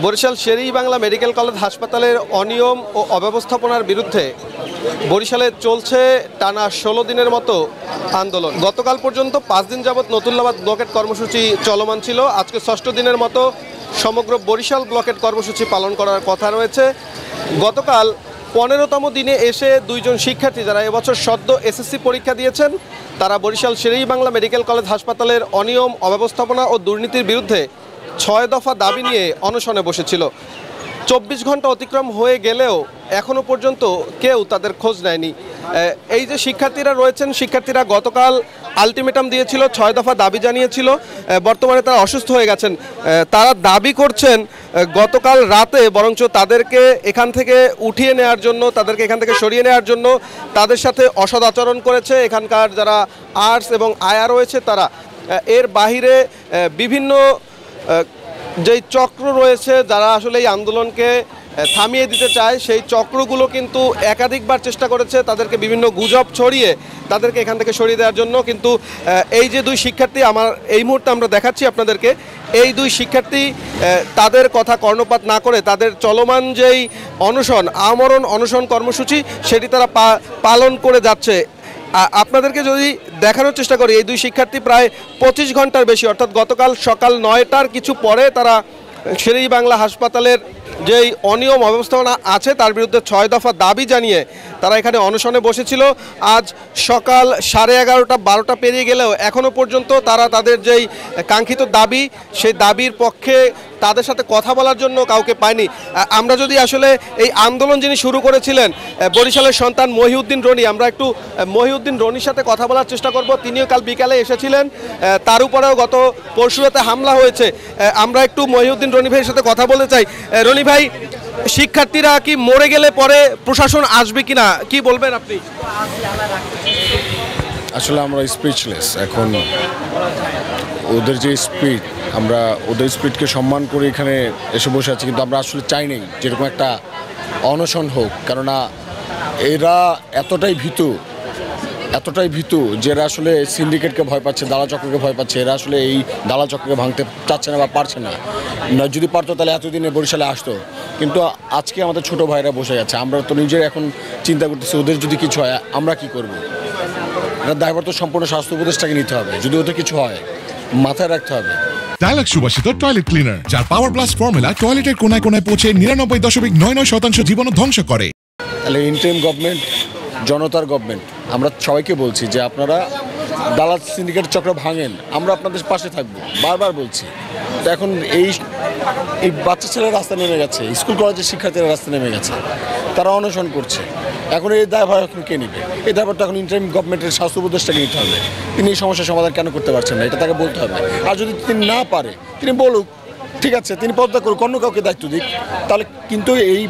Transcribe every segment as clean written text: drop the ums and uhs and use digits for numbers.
Barishal Sher-e-Bangla medical college হাসপাতালের অনিয়ম ও অব্যবস্থাপনার বিরুদ্ধে বরিশালে চলছে টানা ১৬ দিনের মতো আন্দোলন। গতকাল পর্যন্ত ৫ দিন যাবৎ নতুল্লাবাদ ব্লকেট কর্মসূচি চলমান ছিল। আজকে ৬ষ্ঠ দিনের মতো সমগ্র বরিশাল ব্লকেট কর্মসূচি পালন করার কথা রয়েছে। গতকাল ১৫তম দিনে এসে দুইজন শিক্ষার্থী যারা এবছর সদ্য এসএসসি পরীক্ষা দিয়েছেন, তারা বরিশাল শের-ই-বাংলা মেডিকেল কলেজ হাসপাতালের অনিয়ম, অব্যবস্থাপনা ও দুর্নীতির বিরুদ্ধে ৬ দফা দাবি নিয়ে অনশনে বসেছিল। ২৪ ঘন্টা অতিক্রম হয়ে গেলেও এখনও পর্যন্ত কেউ তাদের খোঁজ নেয়নি। এই যে শিক্ষার্থীরা রয়েছেন, শিক্ষার্থীরা গতকাল আলটিমেটাম দিয়েছিল, ৬ দফা দাবি জানিয়েছিল। বর্তমানে তারা অসুস্থ হয়ে গেছেন। তারা দাবি করছেন গতকাল রাতে বরঞ্চ তাদেরকে এখান থেকে উঠিয়ে নেওয়ার জন্য, তাদেরকে এখান থেকে সরিয়ে নেওয়ার জন্য তাদের সাথে অসৎ আচরণ করেছে এখানকার যারা আর্টস এবং আয়া রয়েছে তারা। এর বাহিরে বিভিন্ন যেই চক্র রয়েছে যারা আসলে এই আন্দোলনকে থামিয়ে দিতে চায়, সেই চক্রগুলো কিন্তু একাধিকবার চেষ্টা করেছে তাদেরকে বিভিন্ন গুজব ছড়িয়ে তাদেরকে এখান থেকে সরিয়ে দেওয়ার জন্য। কিন্তু এই যে দুই শিক্ষার্থী এই মুহূর্তে আমরা দেখাচ্ছি আপনাদেরকে, এই দুই শিক্ষার্থী তাদের কথা কর্ণপাত না করে তাদের চলমান যেই অনশন, আমরণ অনশন কর্মসূচি সেটি তারা পালন করে যাচ্ছে। আপনাদেরকে যদি দেখানোর চেষ্টা করি, এই দুই শিক্ষার্থী প্রায় ২৫ ঘন্টার বেশি, অর্থাৎ গতকাল সকাল ৯টার কিছু পরে তারা শের-ই-বাংলা হাসপাতালের যেই অনিয়ম অব্যবস্থাপনা আছে তার বিরুদ্ধে ৬ দফা দাবি জানিয়ে তারা এখানে অনশনে বসেছিল। আজ সকাল 11:30 12টা পেরিয়ে গেলেও এখনও পর্যন্ত তারা তাদের যেই কাঙ্ক্ষিত দাবি, সেই দাবির পক্ষে তাদের সাথে কথা বলার জন্য কাউকে পায়নি। আমরা যদি আসলে এই আন্দোলন যিনি শুরু করেছিলেন বরিশালের সন্তান মহিউদ্দিন রনি, আমরা একটু মহিউদ্দিন রনির সাথে কথা বলার চেষ্টা করব। তিনিও কাল বিকালে এসেছিলেন, তার উপরেও গত পরশুরাতে হামলা হয়েছে। আমরা একটু মহিউদ্দিন রনি ভাইয়ের সাথে কথা বলতে চাই। রনি ভাই, শিক্ষার্থীরা কি মরে গেলে পরে প্রশাসন আসবে কিনা, কি বলবেন আপনি? আসলে আমরা স্পিচলেস এখন। ওদের যে স্পিড, আমরা ওদের স্পিডকে সম্মান করে এখানে এসে বসে আছি, কিন্তু আমরা আসলে চাই নাই যেরকম একটা অনশন হোক। কেননা এরা এতটাই ভীতু যে এরা আসলে সিন্ডিকেটকে ভয় পাচ্ছে, দালা চক্রকে ভয় পাচ্ছে। এরা আসলে এই দালা চক্রকে ভাঙতে চাচ্ছে না বা পারছে না। যদি পারতো তাহলে এতদিনে বরিশালে আসতো। কিন্তু আজকে আমাদের ছোট ভাইরা বসে আছে। আমরা তো নিজের এখন চিন্তা করতেছি ওদের যদি কিছু হয় আমরা কি করব। এটা দায়ভার তো সম্পূর্ণ স্বাস্থ্য উপদেষ্টাকে নিতে হবে। যদি ওদের কিছু হয় মাথায় রাখতে হবে। ডায়ালগ সুবাসিত টয়লেট ক্লিনার, যার পাওয়ার প্লাস ফর্মুলা টয়লেটের কোনায় কোনায় পৌঁছে 99.99% জীবন ধ্বংস করে। তাহলে ইন্টারিম গভর্নমেন্ট, জনতার গভর্নমেন্ট, আমরা সবাইকে বলছি যে আপনারা দালাল সিন্ডিকেট চক্র ভাঙেন, আমরা আপনাদের পাশে থাকবো, বারবার বলছি। তো এখন এই বাচ্চা ছেলেরা রাস্তা নেমে গেছে, স্কুল কলেজের শিক্ষার্থীরা রাস্তা নেমে গেছে, তারা অনশন করছে। এখন এই দায়ভার এখন কে নেবে? এই দায়ভারটা এখন ইন্টারিম গভর্নমেন্টের স্বাস্থ্য উপদেষ্টাকে নিতে হবে। তিনি এই সমস্যার সমাধান কেন করতে পারছেন না, এটা তাকে বলতে হবে। আর যদি তিনি না পারে, তিনি বলুক, ঠিক আছে, তিনি পদত্যাগ করুক, অন্য কাউকে দায়িত্ব দিক। তাহলে কিন্তু এই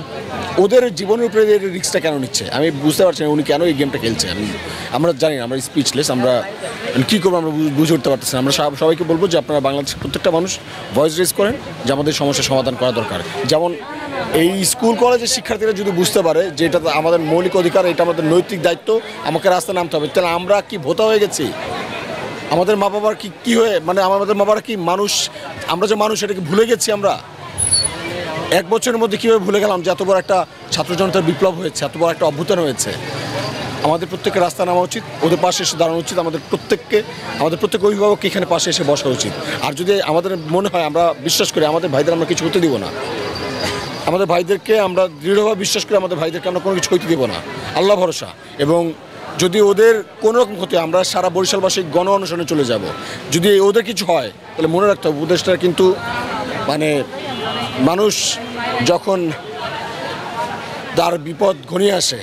ওদের জীবনের উপরে রিস্কটা কেন নিচ্ছে আমি বুঝতে পারছি না। উনি কেন এই গেমটা খেলছে আমরা জানি না। আমরা স্পিচলেস, আমরা কী করবো আমরা বুঝে উঠতে পারতেছি না। আমরা সবাইকে বলবো যে আপনারা বাংলাদেশের প্রত্যেকটা মানুষ ভয়েস রেজ করেন যে আমাদের সমস্যার সমাধান করা দরকার। যেমন এই স্কুল কলেজের শিক্ষার্থীরা যদি বুঝতে পারে যে এটা আমাদের মৌলিক অধিকার, এটা আমাদের নৈতিক দায়িত্ব, আমাকে রাস্তায় নামতে হবে, তাহলে আমরা কি ভোতা হয়ে গেছি? আমাদের মা বাবার কি হয়ে, মানে আমাদের মা বাবারা কি মানুষ? আমরা যে মানুষ এটাকে ভুলে গেছি আমরা। 1 বছরের মধ্যে কীভাবে ভুলে গেলাম যে এত বড় একটা ছাত্র জনতার বিপ্লব হয়েছে, এত বড় একটা অভ্যুত্থান হয়েছে। আমাদের প্রত্যেকের রাস্তা নামা উচিত, ওদের পাশে এসে দাঁড়ানো উচিত। আমাদের প্রত্যেক অভিভাবককে এখানে পাশে এসে বসা উচিত। আর যদি আমাদের মনে হয়, আমরা বিশ্বাস করি আমাদের ভাইদের আমরা কিছু হতে দিব না, আমাদের ভাইদেরকে আমরা দৃঢ়ভাবে বিশ্বাস করি, আমাদের ভাইদেরকে আমরা কোনো কিছু হইতে দিব না, আল্লাহ ভরসা। এবং যদি ওদের কোনো রকম ক্ষতি, আমরা সারা বরিশালবাসী গণ অনশনে চলে যাব। যদি ওদের কিছু হয় তাহলে মনে রাখতে হবে উপদেশটা কিন্তু, মানে মানুষ যখন তার বিপদ ঘনিয়ে আসে,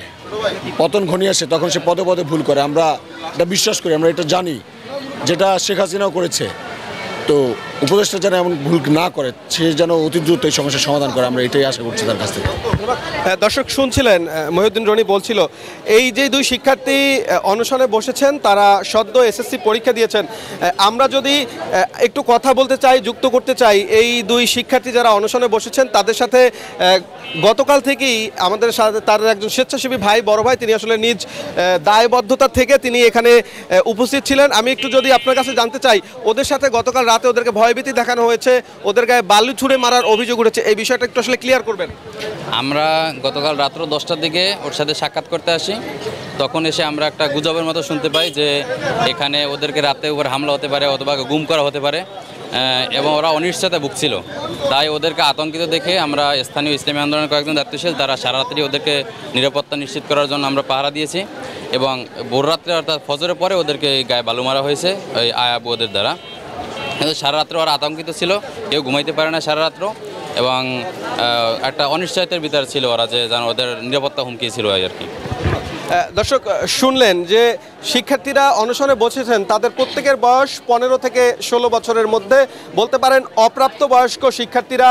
পতন ঘনিয়ে আসে, তখন সে পদে পদে ভুল করে। আমরা এটা বিশ্বাস করি, আমরা এটা জানি, যেটা শেখ হাসিনাও করেছে। তো উপদেষ্টা যেন এমন ভুল না করে, সে যেন অতি দ্রুত এই সমস্যার সমাধান করে, আমরা এটাই আশা করছি তার কাছ থেকে। দর্শক শুনছিলেন, মহিউদ্দিন রনি বলছিল এই যে দুই শিক্ষার্থী অনশনে বসেছেন তারা সদ্য এসএসসি পরীক্ষা দিয়েছেন। আমরা যদি একটু কথা বলতে চাই, যুক্ত করতে চাই এই দুই শিক্ষার্থী যারা অনশনে বসেছেন তাদের সাথে। গতকাল থেকেই আমাদের সাথে তার একজন স্বেচ্ছাসেবী ভাই, বড় ভাই, তিনি আসলে নিজ দায়বদ্ধতা থেকে তিনি এখানে উপস্থিত ছিলেন। আমি একটু যদি আপনার কাছে জানতে চাই, ওদের সাথে গতকাল রাতে ওদেরকে ভয়ভীতি দেখানো হয়েছে, ওদের গায়ে বালু ছুঁড়ে মারার অভিযোগ উঠেছে, এই বিষয়টা একটু আসলে ক্লিয়ার করবেন। আমরা গতকাল রাত্র 10টার দিকে ওর সাথে সাক্ষাৎ করতে আসি। তখন এসে আমরা একটা গুজবের মতো শুনতে পাই যে এখানে ওদেরকে রাতে উপর হামলা হতে পারে অথবা গুম করা হতে পারে, এবং ওরা অনিশ্চয়তা ভুগছিল। তাই ওদেরকে আতঙ্কিত দেখে আমরা স্থানীয় ইসলামী আন্দোলনের কয়েকজন দায়িত্বশীল তারা সারা রাত্রি ওদেরকে নিরাপত্তা নিশ্চিত করার জন্য আমরা পাহারা দিয়েছি, এবং ভোররাত্রে অর্থাৎ ফজরের পরে ওদেরকে গায়ে বালু মারা হয়েছে ওই আয়াবু ওদের দ্বারা। কিন্তু সারা রাত্রে ওরা আতঙ্কিত ছিল, কেউ ঘুমাইতে পারে না সারা রাত্র, এবং একটা অনিশ্চয়তার ভিতরে ছিল ওরা, যে যেন ওদের নিরাপত্তা হুমকি ছিল আর কি। দর্শক শুনলেন যে শিক্ষার্থীরা অনশনে বসেছেন, তাদের প্রত্যেকের বয়স 15 থেকে 16 বছরের মধ্যে, বলতে পারেন অপ্রাপ্ত বয়স্ক শিক্ষার্থীরা।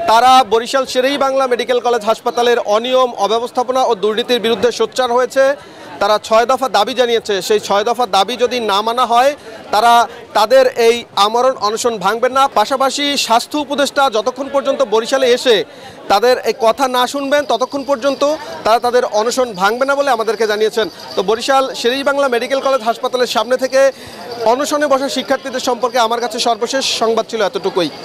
তারা বরিশাল শের-ই-বাংলা মেডিকেল কলেজ হাসপাতালের অনিয়ম, অব্যবস্থাপনা ও দুর্নীতির বিরুদ্ধে সোচ্চার হয়েছে। তারা 6 দফা দাবি জানিয়েছে, সেই 6 দফা দাবি যদি না মানা হয় তারা তাদের এই আমরণ অনশন ভাঙবেন না। পাশাপাশি স্বাস্থ্য উপদেষ্টা যতক্ষণ পর্যন্ত বরিশালে এসে তাদের এই কথা না শুনবেন ততক্ষণ পর্যন্ত তারা তাদের অনশন ভাঙবে না বলে আমাদেরকে জানিয়েছেন। তো বরিশাল শের-ই-বাংলা মেডিকেল কলেজ হাসপাতালের সামনে থেকে অনশনে বসা শিক্ষার্থীদের সম্পর্কে আমার কাছে সর্বশেষ সংবাদ ছিল এতটুকুই।